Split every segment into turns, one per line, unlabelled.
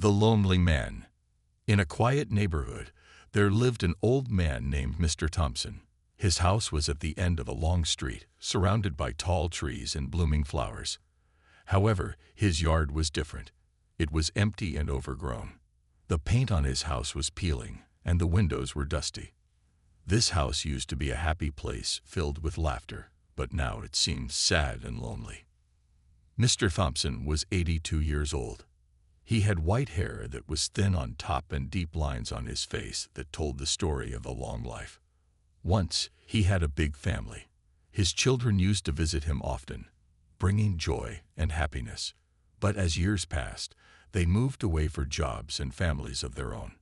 The Lonely Man. In a quiet neighborhood, there lived an old man named Mr. Thompson. His house was at the end of a long street, surrounded by tall trees and blooming flowers. However, his yard was different. It was empty and overgrown. The paint on his house was peeling, and the windows were dusty. This house used to be a happy place filled with laughter, but now it seemed sad and lonely. Mr. Thompson was 82 years old. He had white hair that was thin on top and deep lines on his face that told the story of a long life. Once, he had a big family. His children used to visit him often, bringing joy and happiness. But as years passed, they moved away for jobs and families of their own.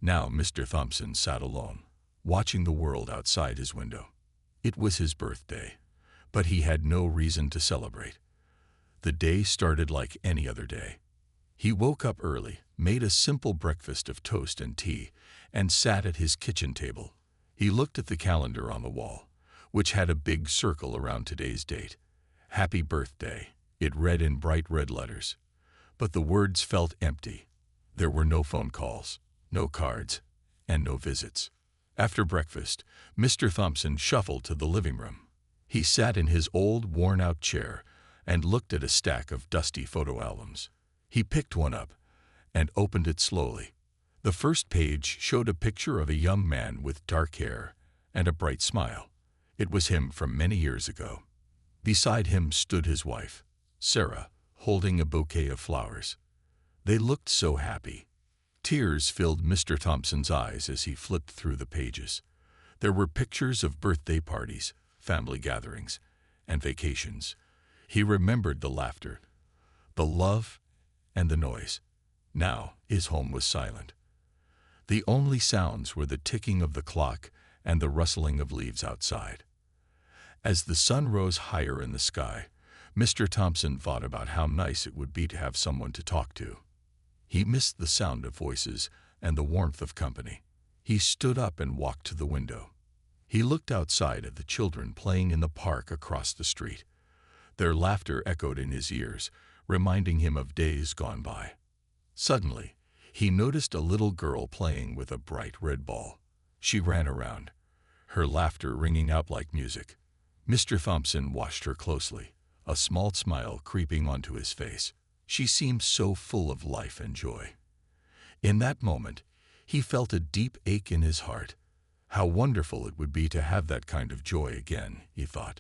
Now Mr. Thompson sat alone, watching the world outside his window. It was his birthday, but he had no reason to celebrate. The day started like any other day. He woke up early, made a simple breakfast of toast and tea, and sat at his kitchen table. He looked at the calendar on the wall, which had a big circle around today's date. Happy birthday, it read in bright red letters. But the words felt empty. There were no phone calls, no cards, and no visits. After breakfast, Mr. Thompson shuffled to the living room. He sat in his old, worn-out chair and looked at a stack of dusty photo albums. He picked one up and opened it slowly. The first page showed a picture of a young man with dark hair and a bright smile. It was him from many years ago. Beside him stood his wife, Sarah, holding a bouquet of flowers. They looked so happy. Tears filled Mr. Thompson's eyes as he flipped through the pages. There were pictures of birthday parties, family gatherings, and vacations. He remembered the laughter, the love, and the noise. Now his home was silent. The only sounds were the ticking of the clock and the rustling of leaves outside. As the sun rose higher in the sky, Mr. Thompson thought about how nice it would be to have someone to talk to. He missed the sound of voices and the warmth of company. He stood up and walked to the window. He looked outside at the children playing in the park across the street. Their laughter echoed in his ears, reminding him of days gone by. Suddenly, he noticed a little girl playing with a bright red ball. She ran around, her laughter ringing out like music. Mr. Thompson watched her closely, a small smile creeping onto his face. She seemed so full of life and joy. In that moment, he felt a deep ache in his heart. How wonderful it would be to have that kind of joy again, he thought.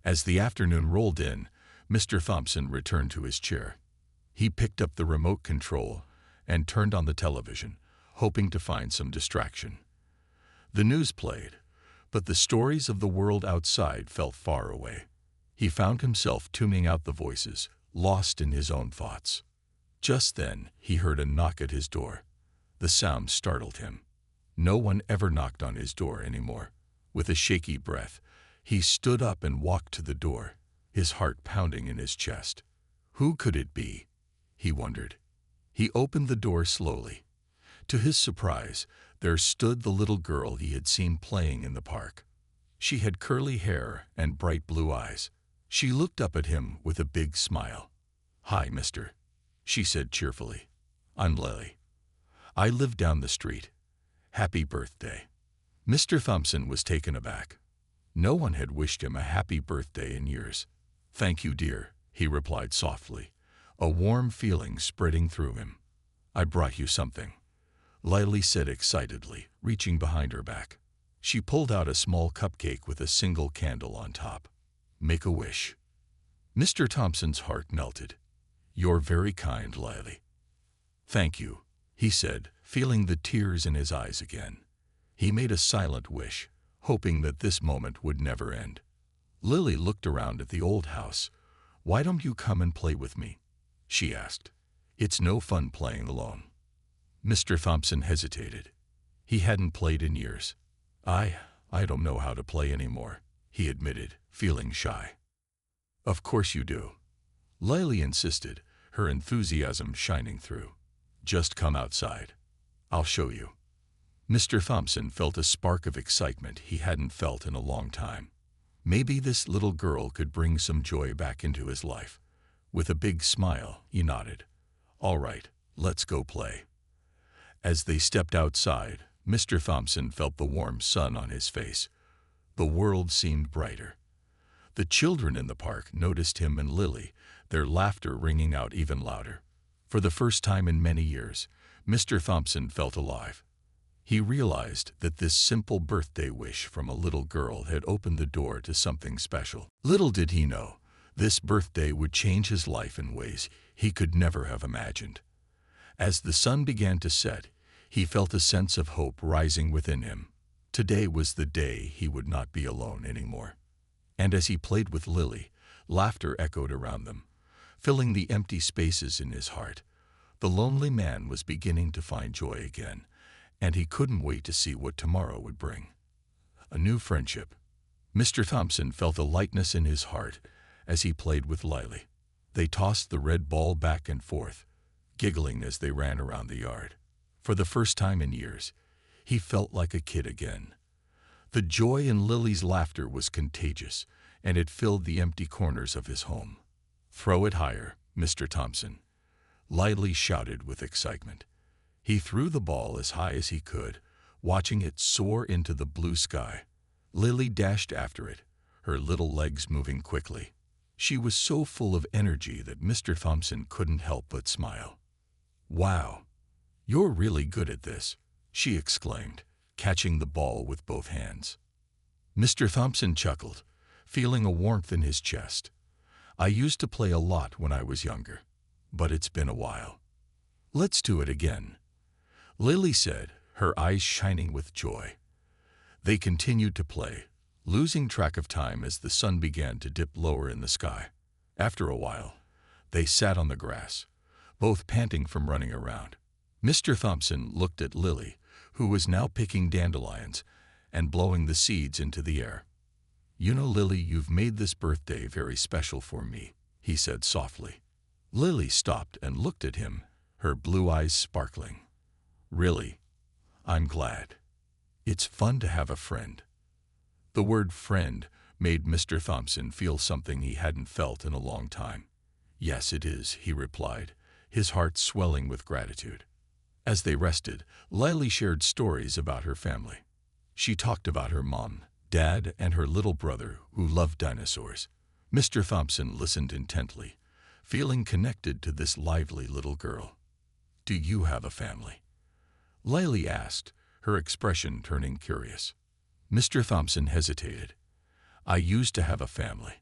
As the afternoon rolled in, Mr. Thompson returned to his chair. He picked up the remote control and turned on the television, hoping to find some distraction. The news played, but the stories of the world outside felt far away. He found himself tuning out the voices, lost in his own thoughts. Just then, he heard a knock at his door. The sound startled him. No one ever knocked on his door anymore. With a shaky breath, he stood up and walked to the door, his heart pounding in his chest. Who could it be? He wondered. He opened the door slowly. To his surprise, there stood the little girl he had seen playing in the park. She had curly hair and bright blue eyes. She looked up at him with a big smile. "Hi, mister," she said cheerfully. "I'm Lily. I live down the street. Happy birthday." Mr. Thompson was taken aback. No one had wished him a happy birthday in years. "Thank you, dear," he replied softly, a warm feeling spreading through him. "I brought you something," Lily said excitedly, reaching behind her back. She pulled out a small cupcake with a single candle on top. "Make a wish." Mr. Thompson's heart melted. "You're very kind, Lily." "Thank you," he said, feeling the tears in his eyes again. He made a silent wish, hoping that this moment would never end. Lily looked around at the old house. "Why don't you come and play with me?" she asked. "It's no fun playing alone." Mr. Thompson hesitated. He hadn't played in years. I don't know how to play anymore," he admitted, feeling shy. "Of course you do," Lily insisted, her enthusiasm shining through. "Just come outside. I'll show you." Mr. Thompson felt a spark of excitement he hadn't felt in a long time. Maybe this little girl could bring some joy back into his life. With a big smile, he nodded. "All right, Let's go play." As they stepped outside, Mr. Thompson felt the warm sun on his face. The world seemed brighter. The children in the park noticed him and Lily, their laughter ringing out even louder. For the first time in many years, Mr. Thompson felt alive. He realized that this simple birthday wish from a little girl had opened the door to something special. Little did he know, this birthday would change his life in ways he could never have imagined. As the sun began to set, he felt a sense of hope rising within him. Today was the day he would not be alone anymore. And as he played with Lily, laughter echoed around them, filling the empty spaces in his heart. The lonely man was beginning to find joy again, and he couldn't wait to see what tomorrow would bring. A new friendship. Mr. Thompson felt a lightness in his heart as he played with Lily. They tossed the red ball back and forth, giggling as they ran around the yard. For the first time in years, he felt like a kid again. The joy in Lily's laughter was contagious, and it filled the empty corners of his home. "Throw it higher, Mr. Thompson," Lily shouted with excitement. He threw the ball as high as he could, watching it soar into the blue sky. Lily dashed after it, her little legs moving quickly. She was so full of energy that Mr. Thompson couldn't help but smile. "Wow, you're really good at this," she exclaimed, catching the ball with both hands. Mr. Thompson chuckled, feeling a warmth in his chest. "I used to play a lot when I was younger, but it's been a while. Let's do it again," Lily said, her eyes shining with joy. They continued to play, losing track of time as the sun began to dip lower in the sky. After a while, they sat on the grass, both panting from running around. Mr. Thompson looked at Lily, who was now picking dandelions and blowing the seeds into the air. "You know, Lily, you've made this birthday very special for me," he said softly. Lily stopped and looked at him, her blue eyes sparkling. "Really? I'm glad. It's fun to have a friend." The word friend made Mr. Thompson feel something he hadn't felt in a long time. "Yes, it is," he replied, his heart swelling with gratitude. As they rested, Lily shared stories about her family. She talked about her mom, dad, and her little brother who loved dinosaurs. Mr. Thompson listened intently, feeling connected to this lively little girl. "Do you have a family?" Lily asked, her expression turning curious. Mr. Thompson hesitated. "I used to have a family.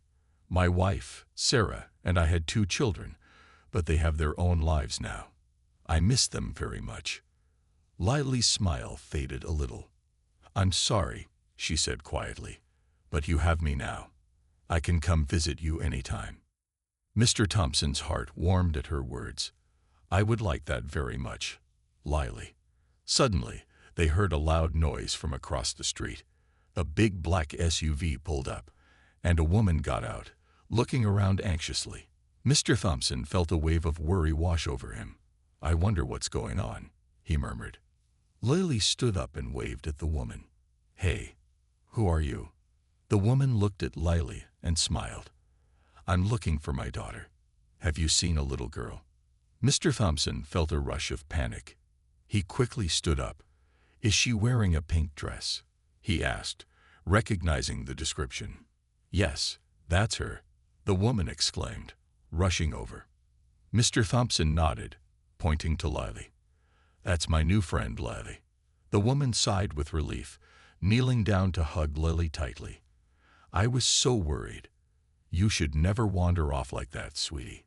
My wife, Sarah, and I had 2 children, but they have their own lives now. I miss them very much." Lily's smile faded a little. "I'm sorry," she said quietly, "but you have me now. I can come visit you anytime." Mr. Thompson's heart warmed at her words. "I would like that very much, Lily." Suddenly, they heard a loud noise from across the street. A big black SUV pulled up, and a woman got out, looking around anxiously. Mr. Thompson felt a wave of worry wash over him. "I wonder what's going on," he murmured. Lily stood up and waved at the woman. "Hey, who are you?" The woman looked at Lily and smiled. "I'm looking for my daughter. Have you seen a little girl?" Mr. Thompson felt a rush of panic. He quickly stood up. "Is she wearing a pink dress?" he asked, recognizing the description. "Yes, that's her," the woman exclaimed, rushing over. Mr. Thompson nodded, pointing to Lily. "That's my new friend, Lily." The woman sighed with relief, kneeling down to hug Lily tightly. "I was so worried. You should never wander off like that, sweetie."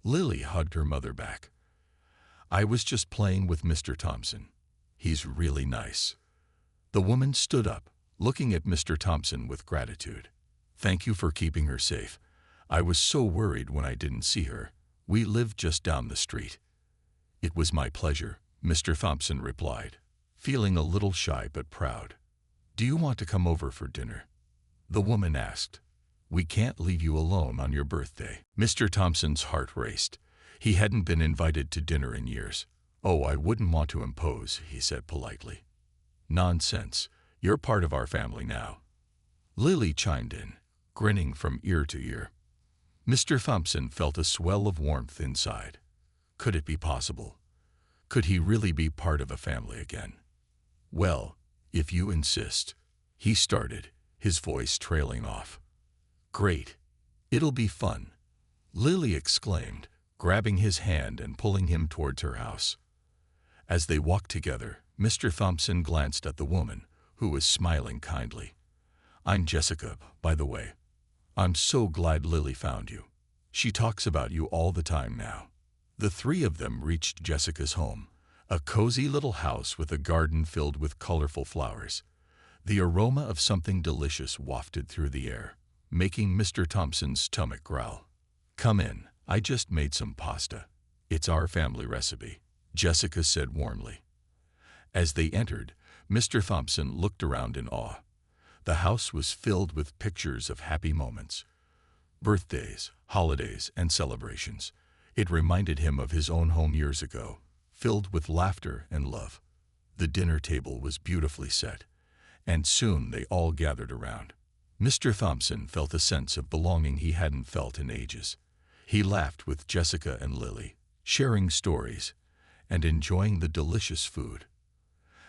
Lily hugged her mother back. "I was just playing with Mr. Thompson. He's really nice." The woman stood up, looking at Mr. Thompson with gratitude. "Thank you for keeping her safe. I was so worried when I didn't see her. We lived just down the street." "It was my pleasure," Mr. Thompson replied, feeling a little shy but proud. "Do you want to come over for dinner?" the woman asked. "We can't leave you alone on your birthday." Mr. Thompson's heart raced. He hadn't been invited to dinner in years. "Oh, I wouldn't want to impose," he said politely. "Nonsense. You're part of our family now." Lily chimed in, grinning from ear to ear. Mr. Thompson felt a swell of warmth inside. Could it be possible? Could he really be part of a family again? Well, if you insist, he started, his voice trailing off. Great. It'll be fun, Lily exclaimed, grabbing his hand and pulling him towards her house. As they walked together, Mr. Thompson glanced at the woman, who was smiling kindly. I'm Jessica, by the way. I'm so glad Lily found you. She talks about you all the time now. The three of them reached Jessica's home, a cozy little house with a garden filled with colorful flowers. The aroma of something delicious wafted through the air, making Mr. Thompson's stomach growl. Come in, I just made some pasta. It's our family recipe, Jessica said warmly. As they entered, Mr. Thompson looked around in awe. The house was filled with pictures of happy moments. Birthdays, holidays, and celebrations. It reminded him of his own home years ago, filled with laughter and love. The dinner table was beautifully set, and soon they all gathered around. Mr. Thompson felt a sense of belonging he hadn't felt in ages. He laughed with Jessica and Lily, sharing stories and enjoying the delicious food.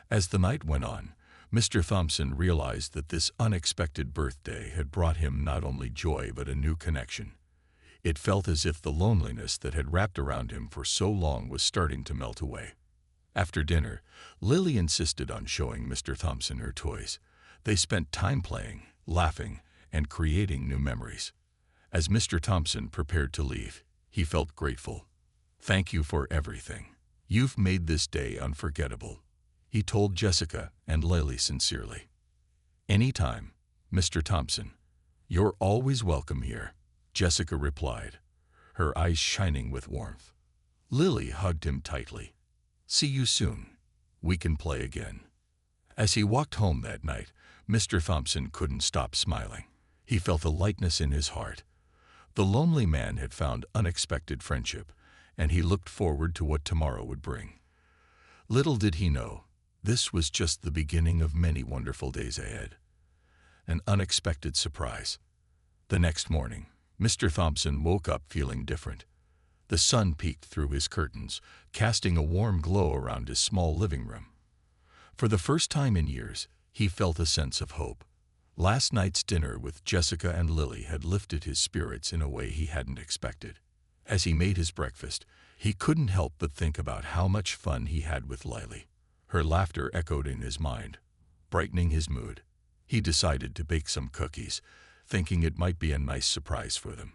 As the night went on, Mr. Thompson realized that this unexpected birthday had brought him not only joy but a new connection. It felt as if the loneliness that had wrapped around him for so long was starting to melt away. After dinner, Lily insisted on showing Mr. Thompson her toys. They spent time playing, laughing, and creating new memories. As Mr. Thompson prepared to leave, he felt grateful. Thank you for everything. You've made this day unforgettable, he told Jessica and Lily sincerely. Anytime, Mr. Thompson. You're always welcome here, Jessica replied, her eyes shining with warmth. Lily hugged him tightly. See you soon. We can play again. As he walked home that night, Mr. Thompson couldn't stop smiling. He felt a lightness in his heart. The lonely man had found unexpected friendship, and he looked forward to what tomorrow would bring. Little did he know, this was just the beginning of many wonderful days ahead. An unexpected surprise. The next morning, Mr. Thompson woke up feeling different. The sun peeked through his curtains, casting a warm glow around his small living room. For the first time in years, he felt a sense of hope. Last night's dinner with Jessica and Lily had lifted his spirits in a way he hadn't expected. As he made his breakfast, he couldn't help but think about how much fun he had with Lily. Her laughter echoed in his mind, brightening his mood. He decided to bake some cookies, thinking it might be a nice surprise for them.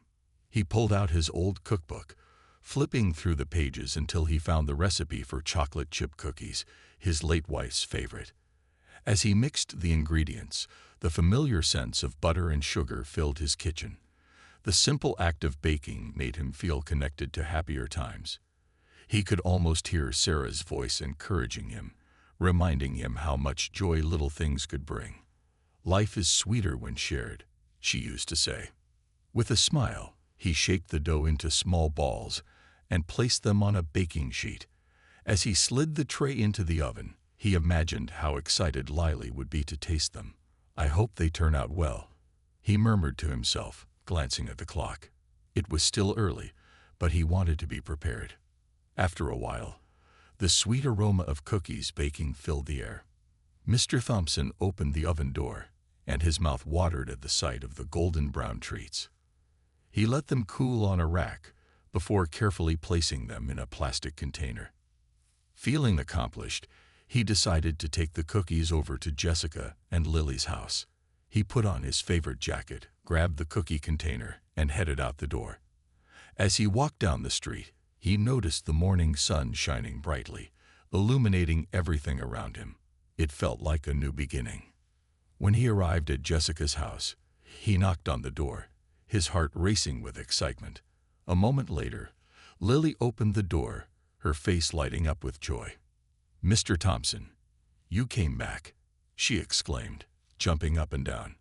He pulled out his old cookbook, flipping through the pages until he found the recipe for chocolate chip cookies, his late wife's favorite. As he mixed the ingredients, the familiar scents of butter and sugar filled his kitchen. The simple act of baking made him feel connected to happier times. He could almost hear Sarah's voice encouraging him, reminding him how much joy little things could bring. Life is sweeter when shared, she used to say. With a smile, he shaped the dough into small balls and placed them on a baking sheet. As he slid the tray into the oven, he imagined how excited Lily would be to taste them. I hope they turn out well, he murmured to himself, glancing at the clock. It was still early, but he wanted to be prepared. After a while, the sweet aroma of cookies baking filled the air. Mr. Thompson opened the oven door, and his mouth watered at the sight of the golden brown treats. He let them cool on a rack before carefully placing them in a plastic container. Feeling accomplished, he decided to take the cookies over to Jessica and Lily's house. He put on his favorite jacket, grabbed the cookie container, and headed out the door. As he walked down the street, he noticed the morning sun shining brightly, illuminating everything around him. It felt like a new beginning. When he arrived at Jessica's house, he knocked on the door, his heart racing with excitement. A moment later, Lily opened the door, her face lighting up with joy. Mr. Thompson, you came back, she exclaimed, jumping up and down.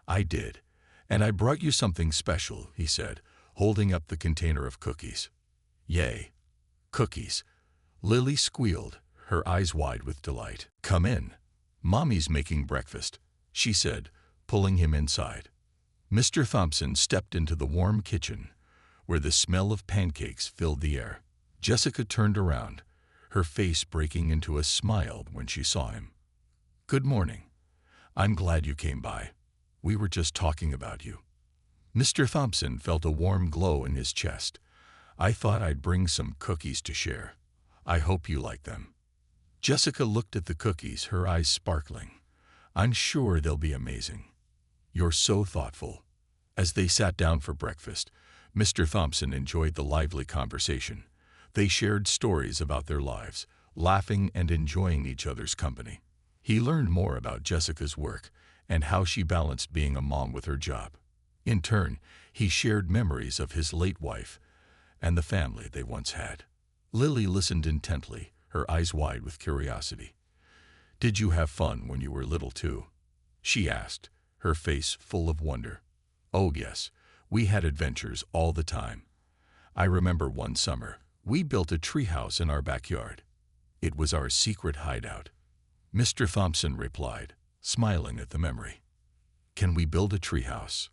I did, and I brought you something special, he said, holding up the container of cookies. Yay, cookies, Lily squealed, her eyes wide with delight. Come in, Mommy's making breakfast, she said, pulling him inside. Mr. Thompson stepped into the warm kitchen, where the smell of pancakes filled the air. Jessica turned around, her face breaking into a smile when she saw him. "Good morning. I'm glad you came by. We were just talking about you." Mr. Thompson felt a warm glow in his chest. "I thought I'd bring some cookies to share. I hope you like them." Jessica looked at the cookies, her eyes sparkling. "I'm sure they'll be amazing. You're so thoughtful." As they sat down for breakfast, Mr. Thompson enjoyed the lively conversation. They shared stories about their lives, laughing and enjoying each other's company. He learned more about Jessica's work and how she balanced being a mom with her job. In turn, he shared memories of his late wife and the family they once had. Lily listened intently, her eyes wide with curiosity. "Did you have fun when you were little too?" she asked, her face full of wonder. "Oh yes, we had adventures all the time. I remember one summer, we built a treehouse in our backyard. It was our secret hideout." Mr. Thompson replied, smiling at the memory. "Can we build a treehouse?"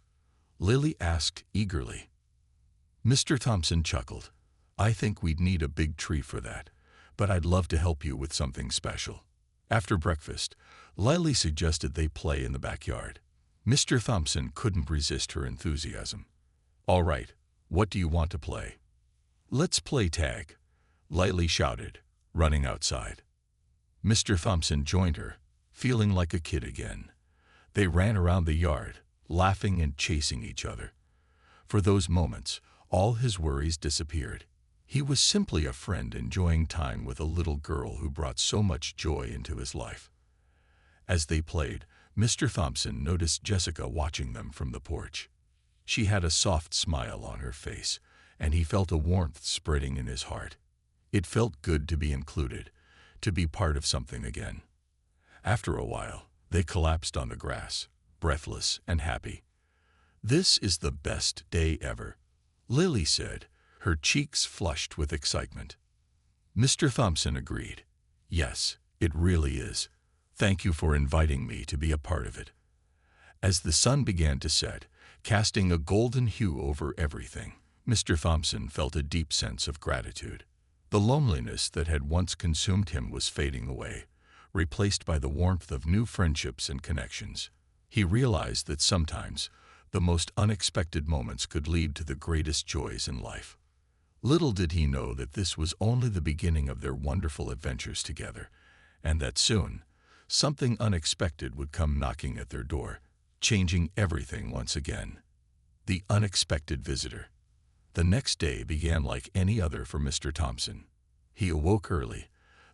Lily asked eagerly. Mr. Thompson chuckled. "I think we'd need a big tree for that, but I'd love to help you with something special." After breakfast, Lily suggested they play in the backyard. Mr. Thompson couldn't resist her enthusiasm. "All right, what do you want to play?" "Let's play tag," Lily shouted, running outside. Mr. Thompson joined her, feeling like a kid again. They ran around the yard, laughing and chasing each other. For those moments, all his worries disappeared. He was simply a friend enjoying time with a little girl who brought so much joy into his life. As they played, Mr. Thompson noticed Jessica watching them from the porch. She had a soft smile on her face, and he felt a warmth spreading in his heart. It felt good to be included, to be part of something again. After a while, they collapsed on the grass, breathless and happy. "This is the best day ever," Lily said, her cheeks flushed with excitement. Mr. Thompson agreed. "Yes, it really is. Thank you for inviting me to be a part of it." As the sun began to set, casting a golden hue over everything, Mr. Thompson felt a deep sense of gratitude. The loneliness that had once consumed him was fading away, replaced by the warmth of new friendships and connections. He realized that sometimes the most unexpected moments could lead to the greatest joys in life. Little did he know that this was only the beginning of their wonderful adventures together, and that soon, something unexpected would come knocking at their door, changing everything once again. The unexpected visitor. The next day began like any other for Mr. Thompson. He awoke early,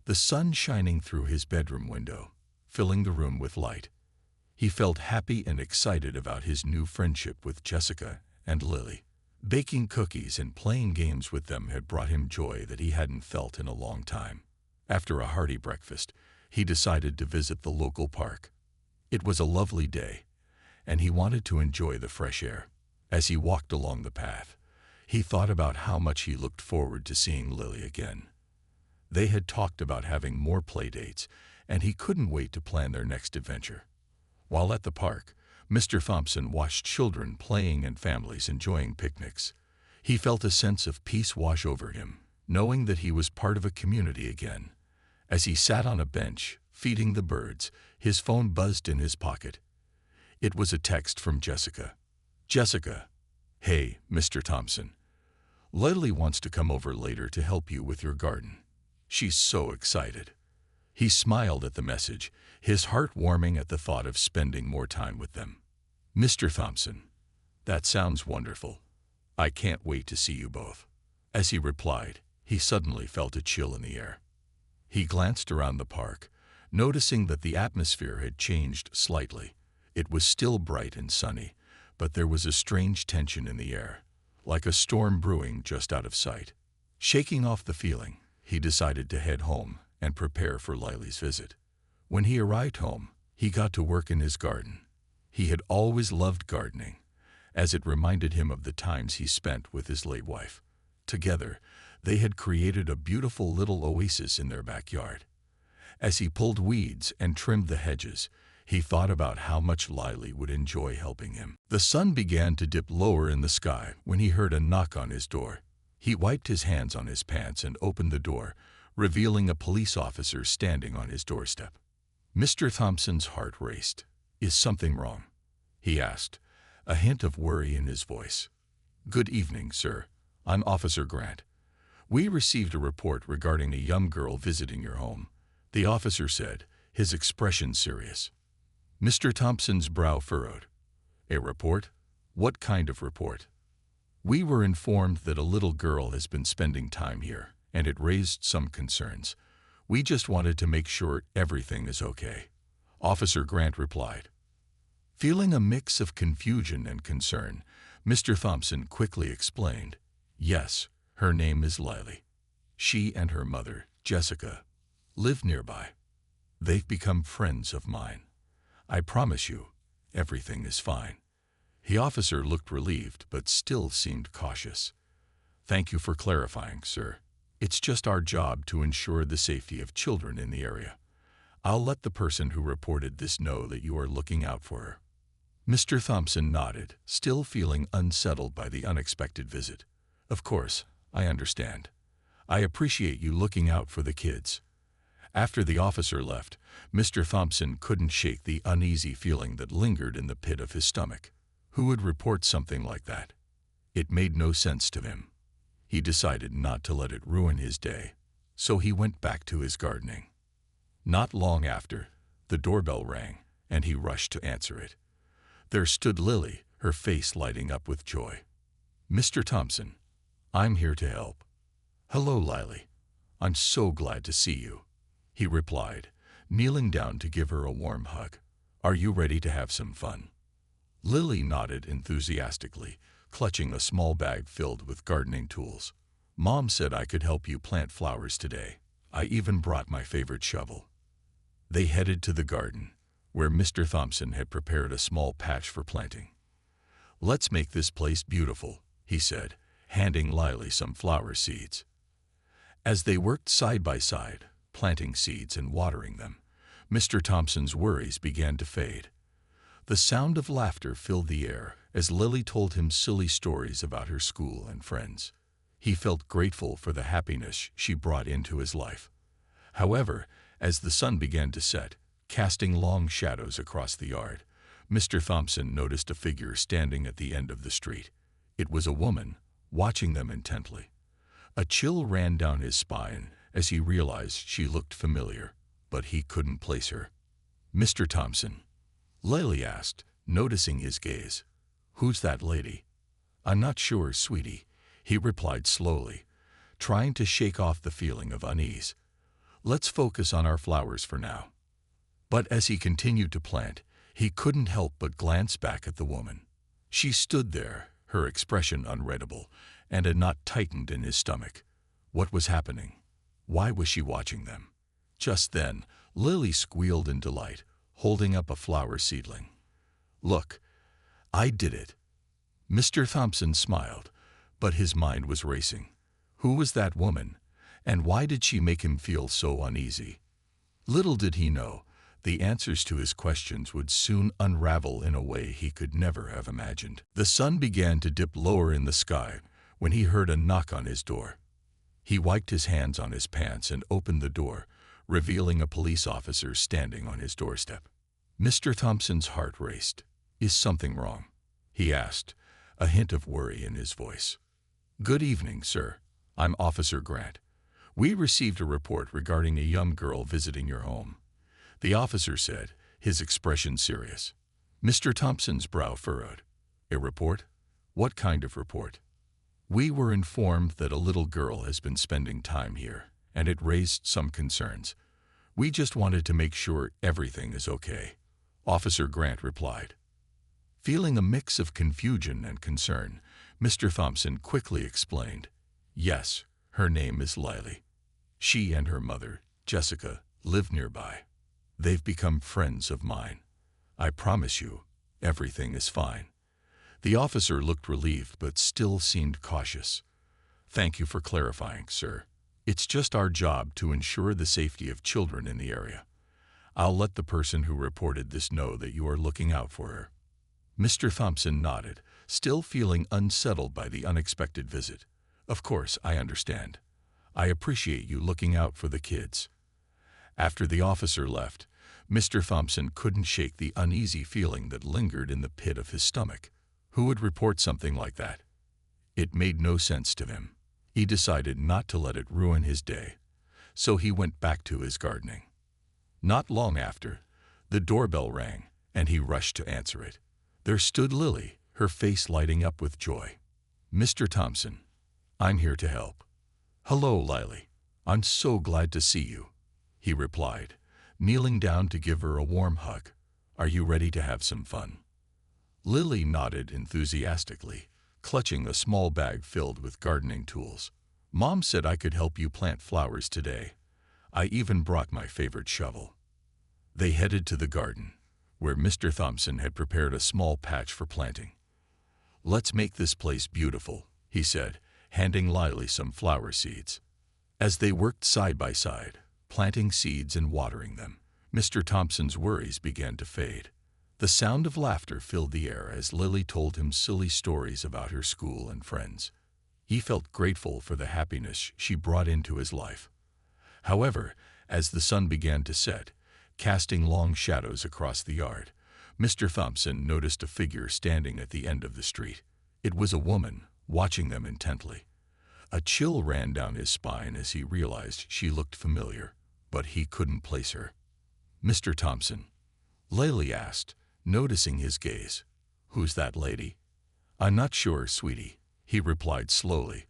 the sun shining through his bedroom window, filling the room with light. He felt happy and excited about his new friendship with Jessica and Lily. Baking cookies and playing games with them had brought him joy that he hadn't felt in a long time. After a hearty breakfast, he decided to visit the local park. It was a lovely day, and he wanted to enjoy the fresh air. As he walked along the path, he thought about how much he looked forward to seeing Lily again. They had talked about having more play dates, and he couldn't wait to plan their next adventure. While at the park, Mr. Thompson watched children playing and families enjoying picnics. He felt a sense of peace wash over him, knowing that he was part of a community again. As he sat on a bench, feeding the birds, his phone buzzed in his pocket. It was a text from Jessica. "Jessica, hey, Mr. Thompson. Lily wants to come over later to help you with your garden. She's so excited." He smiled at the message, his heart warming at the thought of spending more time with them. "Mr. Thompson, that sounds wonderful. I can't wait to see you both." As he replied, he suddenly felt a chill in the air. He glanced around the park, noticing that the atmosphere had changed slightly. It was still bright and sunny, but there was a strange tension in the air, like a storm brewing just out of sight. Shaking off the feeling, he decided to head home and prepare for Lily's visit. When he arrived home, he got to work in his garden. He had always loved gardening, as it reminded him of the times he spent with his late wife. Together, they had created a beautiful little oasis in their backyard. As he pulled weeds and trimmed the hedges, he thought about how much Lily would enjoy helping him. The sun began to dip lower in the sky when he heard a knock on his door. He wiped his hands on his pants and opened the door, revealing a police officer standing on his doorstep. Mr. Thompson's heart raced. "Is something wrong?" he asked, a hint of worry in his voice. "Good evening, sir. I'm Officer Grant. We received a report regarding a young girl visiting your home," the officer said, his expression serious. Mr. Thompson's brow furrowed. "A report? What kind of report?" "We were informed that a little girl has been spending time here, and it raised some concerns. We just wanted to make sure everything is okay," Officer Grant replied. Feeling a mix of confusion and concern, Mr. Thompson quickly explained, "Yes, her name is Lily. She and her mother, Jessica, live nearby. They've become friends of mine. I promise you, everything is fine." The officer looked relieved but still seemed cautious. "Thank you for clarifying, sir. It's just our job to ensure the safety of children in the area. I'll let the person who reported this know that you are looking out for her." Mr. Thompson nodded, still feeling unsettled by the unexpected visit. "Of course, I understand. I appreciate you looking out for the kids." After the officer left, Mr. Thompson couldn't shake the uneasy feeling that lingered in the pit of his stomach. Who would report something like that? It made no sense to him. He decided not to let it ruin his day, so he went back to his gardening. Not long after, the doorbell rang, and he rushed to answer it. There stood Lily, her face lighting up with joy. "Mr. Thompson, I'm here to help." "Hello, Lily. I'm so glad to see you," he replied, kneeling down to give her a warm hug. "Are you ready to have some fun?" Lily nodded enthusiastically, clutching a small bag filled with gardening tools. "Mom said I could help you plant flowers today. I even brought my favorite shovel." They headed to the garden, where Mr. Thompson had prepared a small patch for planting. "Let's make this place beautiful," he said, handing Lily some flower seeds. As they worked side by side, planting seeds and watering them, Mr. Thompson's worries began to fade. The sound of laughter filled the air as Lily told him silly stories about her school and friends. He felt grateful for the happiness she brought into his life. However, as the sun began to set, casting long shadows across the yard, Mr. Thompson noticed a figure standing at the end of the street. It was a woman, watching them intently. A chill ran down his spine as he realized she looked familiar, but he couldn't place her. "Mr. Thompson?" Lily asked, noticing his gaze. "Who's that lady?" "I'm not sure, sweetie," he replied slowly, trying to shake off the feeling of unease. "Let's focus on our flowers for now." But as he continued to plant, he couldn't help but glance back at the woman. She stood there, her expression unreadable, and a knot tightened in his stomach. What was happening? Why was she watching them? Just then, Lily squealed in delight, holding up a flower seedling. "Look, I did it." Mr. Thompson smiled, but his mind was racing. Who was that woman, and why did she make him feel so uneasy? Little did he know, the answers to his questions would soon unravel in a way he could never have imagined. The sun began to dip lower in the sky when he heard a knock on his door. He wiped his hands on his pants and opened the door, revealing a police officer standing on his doorstep. Mr. Thompson's heart raced. "Is something wrong?" he asked, a hint of worry in his voice. "Good evening, sir. I'm Officer Grant. We received a report regarding a young girl visiting your home," the officer said, his expression serious. Mr. Thompson's brow furrowed. "A report? What kind of report?" "We were informed that a little girl has been spending time here, and it raised some concerns. We just wanted to make sure everything is okay," Officer Grant replied. Feeling a mix of confusion and concern, Mr. Thompson quickly explained, "Yes, her name is Lily. She and her mother, Jessica, live nearby. They've become friends of mine. I promise you, everything is fine." The officer looked relieved but still seemed cautious. "Thank you for clarifying, sir. It's just our job to ensure the safety of children in the area. I'll let the person who reported this know that you are looking out for her." Mr. Thompson nodded, still feeling unsettled by the unexpected visit. "Of course, I understand. I appreciate you looking out for the kids." After the officer left, Mr. Thompson couldn't shake the uneasy feeling that lingered in the pit of his stomach. Who would report something like that? It made no sense to him. He decided not to let it ruin his day, so he went back to his gardening. Not long after, the doorbell rang, and he rushed to answer it. There stood Lily, her face lighting up with joy. "Mr. Thompson, I'm here to help." "Hello, Lily. I'm so glad to see you," he replied, kneeling down to give her a warm hug. "Are you ready to have some fun?" Lily nodded enthusiastically, clutching a small bag filled with gardening tools. "Mom said I could help you plant flowers today. I even brought my favorite shovel." They headed to the garden, where Mr. Thompson had prepared a small patch for planting. "Let's make this place beautiful," he said, handing Lily some flower seeds. As they worked side by side, planting seeds and watering them, Mr. Thompson's worries began to fade. The sound of laughter filled the air as Lily told him silly stories about her school and friends. He felt grateful for the happiness she brought into his life. However, as the sun began to set, casting long shadows across the yard, Mr. Thompson noticed a figure standing at the end of the street. It was a woman, watching them intently. A chill ran down his spine as he realized she looked familiar, but he couldn't place her. "Mr. Thompson?" Lily asked, noticing his gaze. "Who's that lady?" "I'm not sure, sweetie," he replied slowly,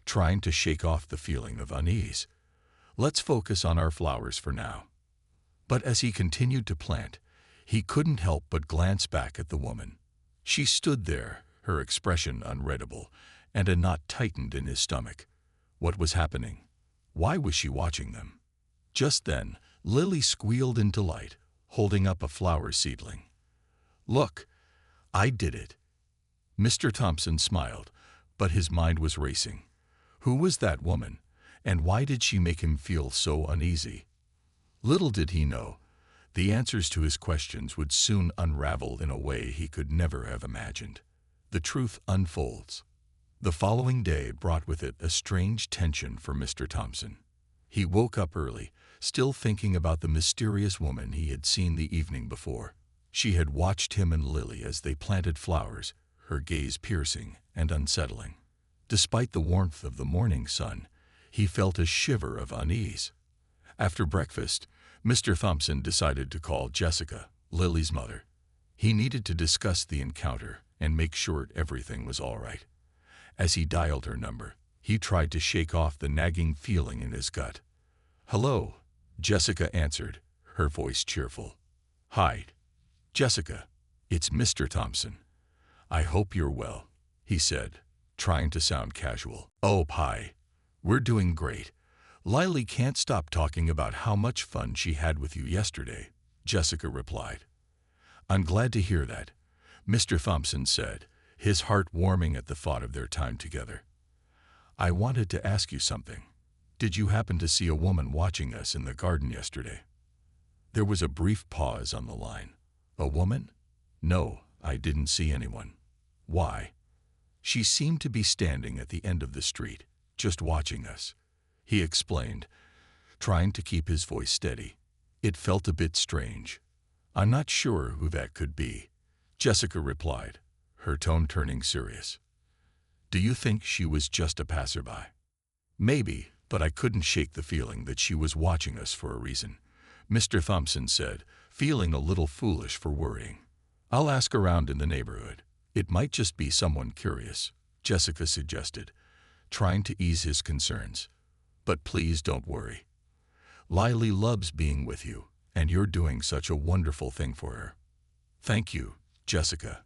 trying to shake off the feeling of unease. "Let's focus on our flowers for now." But as he continued to plant, he couldn't help but glance back at the woman. She stood there, her expression unreadable, and a knot tightened in his stomach. What was happening? Why was she watching them? Just then, Lily squealed in delight, holding up a flower seedling. "Look, I did it." Mr. Thompson smiled, but his mind was racing. Who was that woman, and why did she make him feel so uneasy? Little did he know, the answers to his questions would soon unravel in a way he could never have imagined. The truth unfolds. The following day brought with it a strange tension for Mr. Thompson. He woke up early, still thinking about the mysterious woman he had seen the evening before. She had watched him and Lily as they planted flowers, her gaze piercing and unsettling. Despite the warmth of the morning sun, he felt a shiver of unease. After breakfast, Mr. Thompson decided to call Jessica, Lily's mother. He needed to discuss the encounter and make sure everything was all right. As he dialed her number, he tried to shake off the nagging feeling in his gut. "Hello," Jessica answered, her voice cheerful. "Hi, Jessica, it's Mr. Thompson. I hope you're well," he said, trying to sound casual. "Oh, hi. We're doing great. Lily can't stop talking about how much fun she had with you yesterday," Jessica replied. "I'm glad to hear that," Mr. Thompson said, his heart warming at the thought of their time together. "I wanted to ask you something. Did you happen to see a woman watching us in the garden yesterday?" There was a brief pause on the line. "A woman? No, I didn't see anyone." "Why?" "She seemed to be standing at the end of the street, just watching us," he explained, trying to keep his voice steady. "It felt a bit strange." "I'm not sure who that could be," Jessica replied, her tone turning serious. "Do you think she was just a passerby?" "Maybe, but I couldn't shake the feeling that she was watching us for a reason," Mr. Thompson said, feeling a little foolish for worrying. "I'll ask around in the neighborhood. It might just be someone curious," Jessica suggested, trying to ease his concerns. "But please don't worry. Lily loves being with you, and you're doing such a wonderful thing for her." "Thank you, Jessica.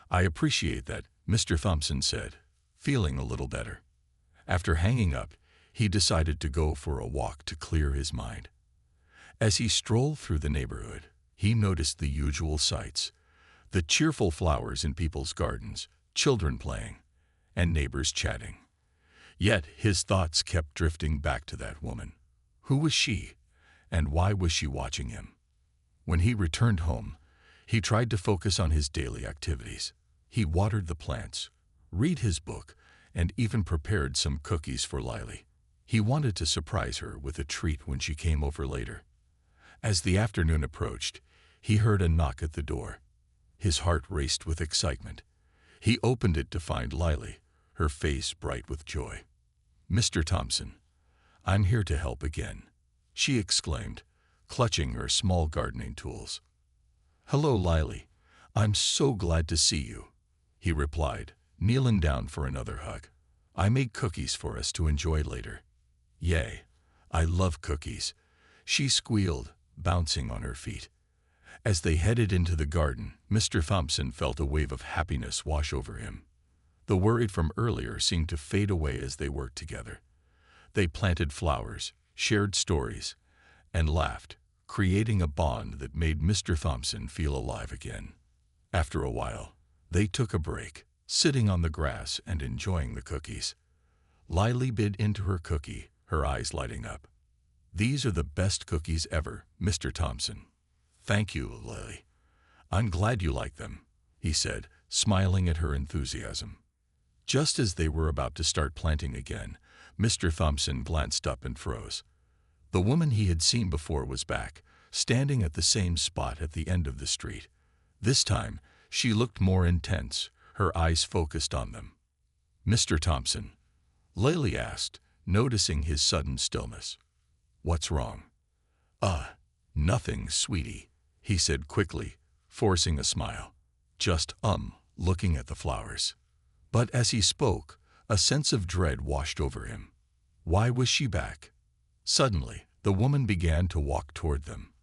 I appreciate that," Mr. Thompson said, feeling a little better. After hanging up, he decided to go for a walk to clear his mind. As he strolled through the neighborhood, he noticed the usual sights: the cheerful flowers in people's gardens, children playing, and neighbors chatting. Yet his thoughts kept drifting back to that woman. Who was she, and why was she watching him? When he returned home, he tried to focus on his daily activities. He watered the plants, read his book, and even prepared some cookies for Lily. He wanted to surprise her with a treat when she came over later. As the afternoon approached, he heard a knock at the door. His heart raced with excitement. He opened it to find Lily, her face bright with joy. "Mr. Thompson, I'm here to help again," she exclaimed, clutching her small gardening tools. "Hello, Lily. I'm so glad to see you," he replied, kneeling down for another hug. "I made cookies for us to enjoy later." "Yay, I love cookies," she squealed, bouncing on her feet. As they headed into the garden, Mr. Thompson felt a wave of happiness wash over him. The worry from earlier seemed to fade away as they worked together. They planted flowers, shared stories, and laughed, creating a bond that made Mr. Thompson feel alive again. After a while, they took a break, sitting on the grass and enjoying the cookies. Lily bit into her cookie, her eyes lighting up. "These are the best cookies ever, Mr. Thompson." "Thank you, Lily. I'm glad you like them," he said, smiling at her enthusiasm. Just as they were about to start planting again, Mr. Thompson glanced up and froze. The woman he had seen before was back, standing at the same spot at the end of the street. This time, she looked more intense, her eyes focused on them. "Mr. Thompson," Lily asked, noticing his sudden stillness. "What's wrong?" Nothing, sweetie," he said quickly, forcing a smile. "Just, looking at the flowers." But as he spoke, a sense of dread washed over him. Why was she back? Suddenly, the woman began to walk toward them.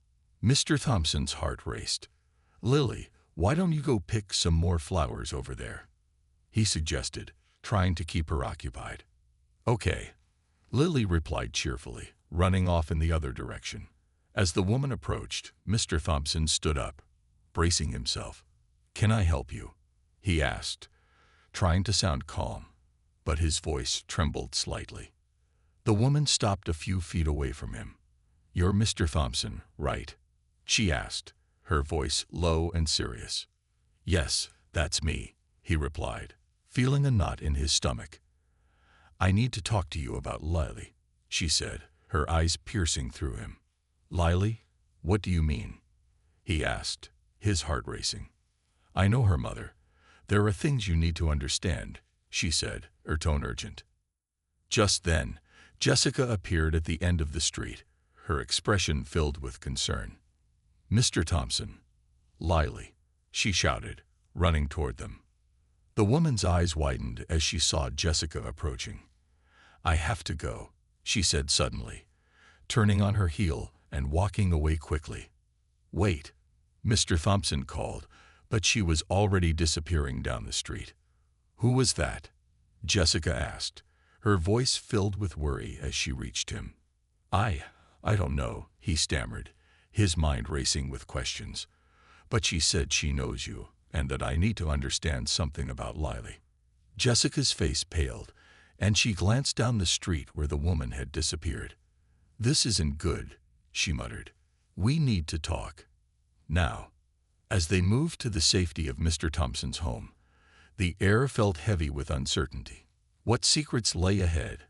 Mr. Thompson's heart raced. "Lily, why don't you go pick some more flowers over there?" he suggested, trying to keep her occupied. "Okay," Lily replied cheerfully, running off in the other direction. As the woman approached, Mr. Thompson stood up, bracing himself. "Can I help you?" he asked, trying to sound calm, but his voice trembled slightly. The woman stopped a few feet away from him. "You're Mr. Thompson, right?" she asked, her voice low and serious. "Yes, that's me," he replied, feeling a knot in his stomach. "I need to talk to you about Lily," she said, her eyes piercing through him. "Lily? What do you mean?" he asked, his heart racing. "I know her mother. There are things you need to understand," she said, her tone urgent. Just then, Jessica appeared at the end of the street, her expression filled with concern. "Mr. Thompson, Lily," she shouted, running toward them. The woman's eyes widened as she saw Jessica approaching. "I have to go," she said suddenly, turning on her heel and walking away quickly. "Wait," Mr. Thompson called, but she was already disappearing down the street. "Who was that?" Jessica asked, her voice filled with worry as she reached him. I don't know," he stammered, his mind racing with questions. "But she said she knows you, and that I need to understand something about Lily." Jessica's face paled, and she glanced down the street where the woman had disappeared. "This isn't good," she muttered. "We need to talk. Now." As they moved to the safety of Mr. Thompson's home, the air felt heavy with uncertainty. What secrets lay ahead,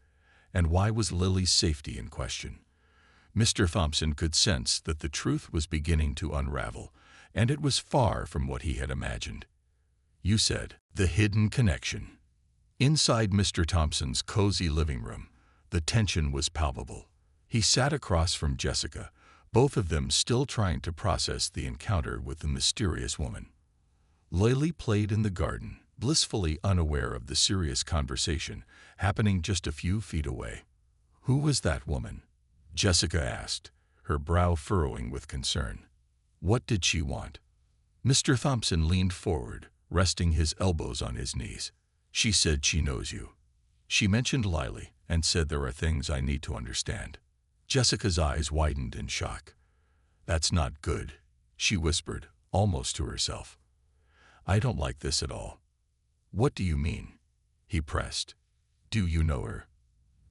and why was Lily's safety in question? Mr. Thompson could sense that the truth was beginning to unravel, and it was far from what he had imagined. "You said, the hidden connection." Inside Mr. Thompson's cozy living room, the tension was palpable. He sat across from Jessica, both of them still trying to process the encounter with the mysterious woman. Lily played in the garden, blissfully unaware of the serious conversation happening just a few feet away. "Who was that woman?" Jessica asked, her brow furrowing with concern. "What did she want?" Mr. Thompson leaned forward, resting his elbows on his knees. "She said she knows you. She mentioned Lily and said there are things I need to understand." Jessica's eyes widened in shock. "That's not good," she whispered, almost to herself. "I don't like this at all." "What do you mean?" he pressed. "Do you know her?"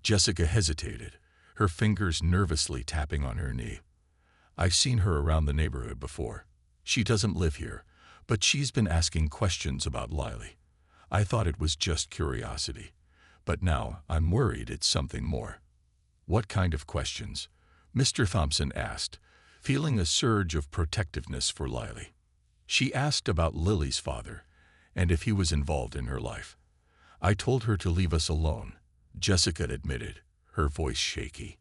Jessica hesitated, her fingers nervously tapping on her knee. "I've seen her around the neighborhood before. She doesn't live here, but she's been asking questions about Lily. I thought it was just curiosity, but now I'm worried it's something more." What kind of questions? Mr. Thompson asked, feeling a surge of protectiveness for Lily. She asked about Lily's father and if he was involved in her life. I told her to leave us alone, Jessica admitted, her voice shaky.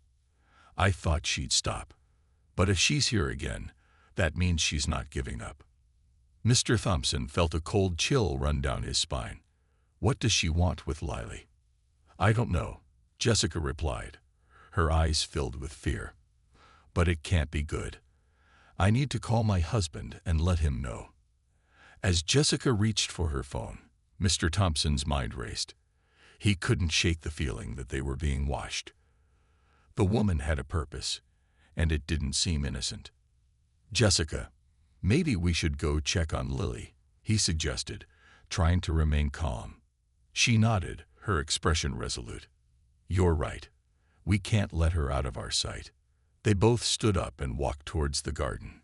I thought she'd stop. But if she's here again, that means she's not giving up. Mr. Thompson felt a cold chill run down his spine. What does she want with Lily? I don't know, Jessica replied, her eyes filled with fear. But it can't be good. I need to call my husband and let him know. As Jessica reached for her phone, Mr. Thompson's mind raced. He couldn't shake the feeling that they were being watched. The woman had a purpose, and it didn't seem innocent. Jessica, maybe we should go check on Lily, he suggested, trying to remain calm. She nodded, her expression resolute. You're right. We can't let her out of our sight. They both stood up and walked towards the garden,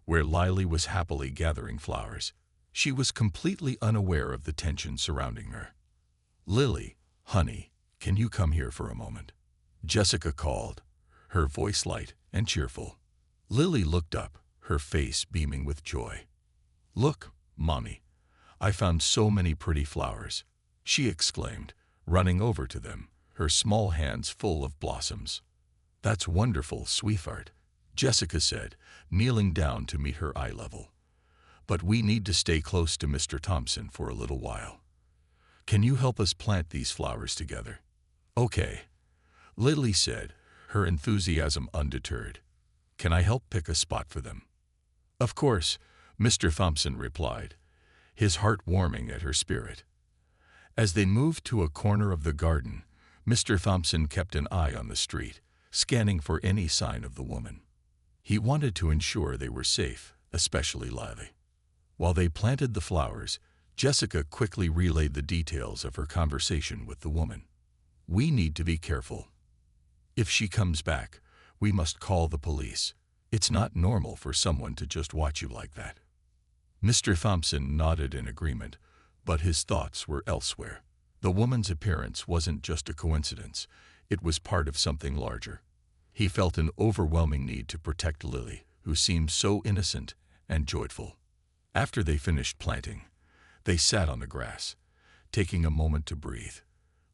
where Lily was happily gathering flowers. She was completely unaware of the tension surrounding her. Lily, honey, can you come here for a moment? Jessica called, her voice light and cheerful. Lily looked up, her face beaming with joy. Look, Mommy, I found so many pretty flowers, she exclaimed, running over to them, her small hands full of blossoms. That's wonderful, sweetheart, Jessica said, kneeling down to meet her eye level. But we need to stay close to Mr. Thompson for a little while. Can you help us plant these flowers together? Okay, Lily said, her enthusiasm undeterred. Can I help pick a spot for them? Of course, Mr. Thompson replied, his heart warming at her spirit. As they moved to a corner of the garden, Mr. Thompson kept an eye on the street, scanning for any sign of the woman. He wanted to ensure they were safe, especially Lily. While they planted the flowers, Jessica quickly relayed the details of her conversation with the woman. We need to be careful. If she comes back, we must call the police. It's not normal for someone to just watch you like that. Mr. Thompson nodded in agreement, but his thoughts were elsewhere. The woman's appearance wasn't just a coincidence, it was part of something larger. He felt an overwhelming need to protect Lily, who seemed so innocent and joyful. After they finished planting, they sat on the grass, taking a moment to breathe.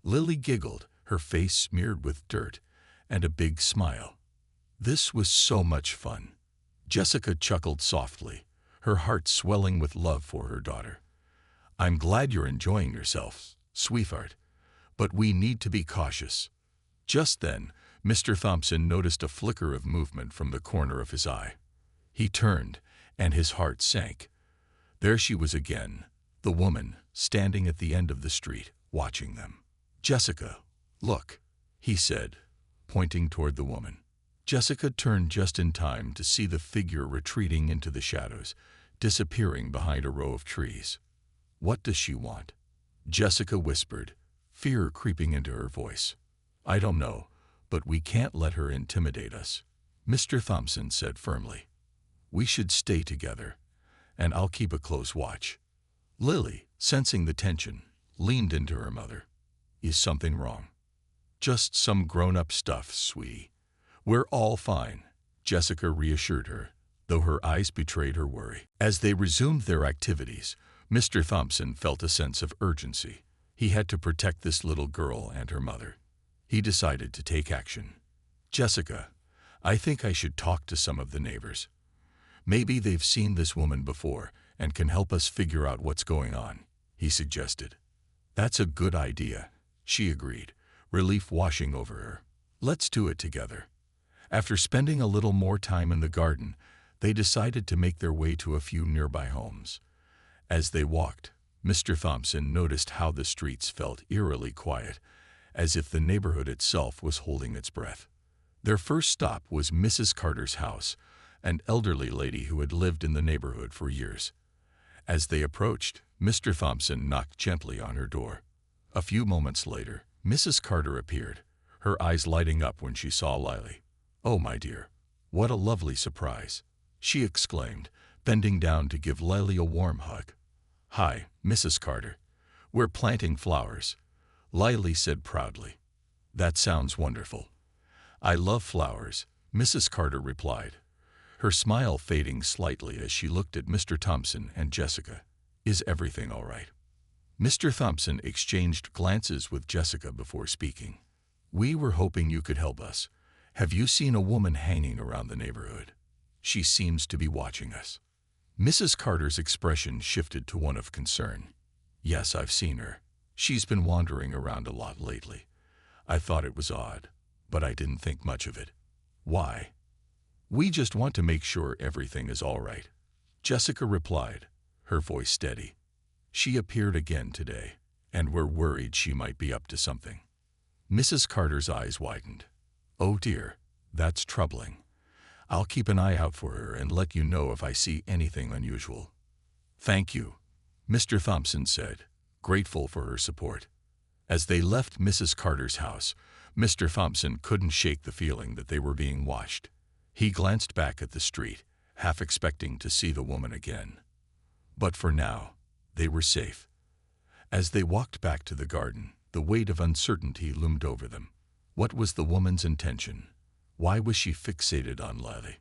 Lily giggled, her face smeared with dirt, and a big smile. This was so much fun. Jessica chuckled softly, her heart swelling with love for her daughter. I'm glad you're enjoying yourself, sweetheart, but we need to be cautious. Just then, Mr. Thompson noticed a flicker of movement from the corner of his eye. He turned, and his heart sank. There she was again, the woman, standing at the end of the street, watching them. Jessica, look, he said, pointing toward the woman. Jessica turned just in time to see the figure retreating into the shadows, disappearing behind a row of trees. What does she want? Jessica whispered, fear creeping into her voice. I don't know, but we can't let her intimidate us, Mr. Thompson said firmly. We should stay together, and I'll keep a close watch. Lily, sensing the tension, leaned into her mother. Is something wrong? Just some grown-up stuff, sweetie. We're all fine, Jessica reassured her, though her eyes betrayed her worry. As they resumed their activities, Mr. Thompson felt a sense of urgency. He had to protect this little girl and her mother. He decided to take action. Jessica, I think I should talk to some of the neighbors. Maybe they've seen this woman before and can help us figure out what's going on, he suggested. That's a good idea, she agreed, relief washing over her. Let's do it together. After spending a little more time in the garden, they decided to make their way to a few nearby homes. As they walked, Mr. Thompson noticed how the streets felt eerily quiet, as if the neighborhood itself was holding its breath. Their first stop was Mrs. Carter's house, an elderly lady who had lived in the neighborhood for years. As they approached, Mr. Thompson knocked gently on her door. A few moments later, Mrs. Carter appeared, her eyes lighting up when she saw Lily. Oh, my dear, what a lovely surprise, she exclaimed, bending down to give Lily a warm hug. Hi, Mrs. Carter. We're planting flowers, Lily said proudly. That sounds wonderful. I love flowers, Mrs. Carter replied, her smile fading slightly as she looked at Mr. Thompson and Jessica. Is everything all right? Mr. Thompson exchanged glances with Jessica before speaking. We were hoping you could help us. Have you seen a woman hanging around the neighborhood? She seems to be watching us. Mrs. Carter's expression shifted to one of concern. Yes, I've seen her. She's been wandering around a lot lately. I thought it was odd, but I didn't think much of it. Why? We just want to make sure everything is all right, Jessica replied, her voice steady. She appeared again today, and we're worried she might be up to something. Mrs. Carter's eyes widened. Oh dear, that's troubling. I'll keep an eye out for her and let you know if I see anything unusual. Thank you, Mr. Thompson said, grateful for her support. As they left Mrs. Carter's house, Mr. Thompson couldn't shake the feeling that they were being watched. He glanced back at the street, half expecting to see the woman again. But for now, they were safe. As they walked back to the garden, the weight of uncertainty loomed over them. What was the woman's intention? Why was she fixated on Lily?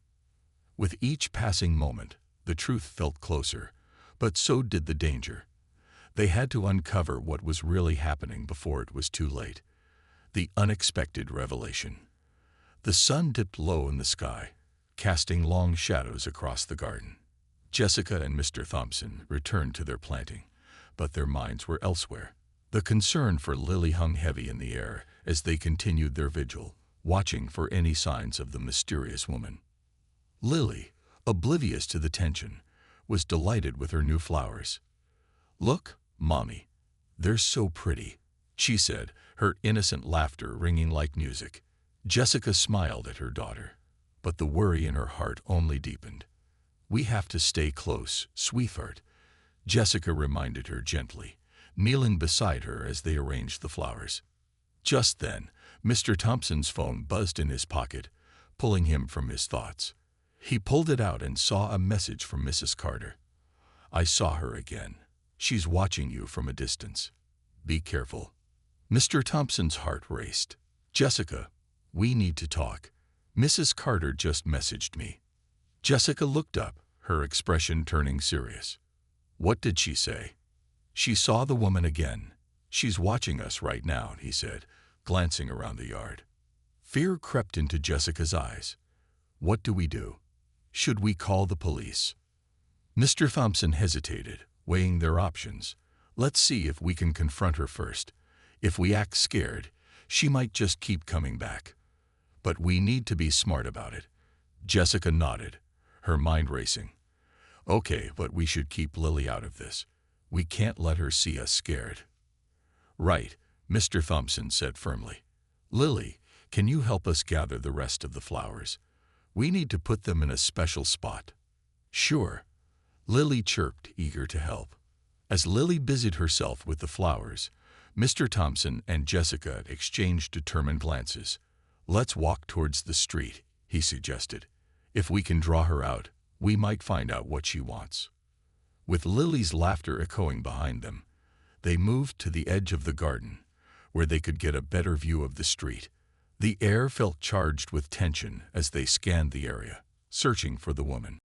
With each passing moment, the truth felt closer, but so did the danger. They had to uncover what was really happening before it was too late. The unexpected revelation. The sun dipped low in the sky, casting long shadows across the garden. Jessica and Mr. Thompson returned to their planting, but their minds were elsewhere. The concern for Lily hung heavy in the air as they continued their vigil, watching for any signs of the mysterious woman. Lily, oblivious to the tension, was delighted with her new flowers. Look, Mommy, they're so pretty, she said, her innocent laughter ringing like music. Jessica smiled at her daughter, but the worry in her heart only deepened. We have to stay close, sweetheart, Jessica reminded her gently, kneeling beside her as they arranged the flowers. Just then, Mr. Thompson's phone buzzed in his pocket, pulling him from his thoughts. He pulled it out and saw a message from Mrs. Carter. I saw her again. She's watching you from a distance. Be careful. Mr. Thompson's heart raced. Jessica, we need to talk. Mrs. Carter just messaged me. Jessica looked up, her expression turning serious. What did she say? She saw the woman again. She's watching us right now, he said, glancing around the yard. Fear crept into Jessica's eyes. What do we do? Should we call the police? Mr. Thompson hesitated, weighing their options. Let's see if we can confront her first. If we act scared, she might just keep coming back. But we need to be smart about it. Jessica nodded, her mind racing. Okay, but we should keep Lily out of this. We can't let her see us scared. Right, Mr. Thompson said firmly. Lily, can you help us gather the rest of the flowers? We need to put them in a special spot. Sure. Lily chirped, eager to help. As Lily busied herself with the flowers, Mr. Thompson and Jessica exchanged determined glances. Let's walk towards the street, he suggested. If we can draw her out, we might find out what she wants. With Lily's laughter echoing behind them, they moved to the edge of the garden, where they could get a better view of the street. The air felt charged with tension as they scanned the area, searching for the woman.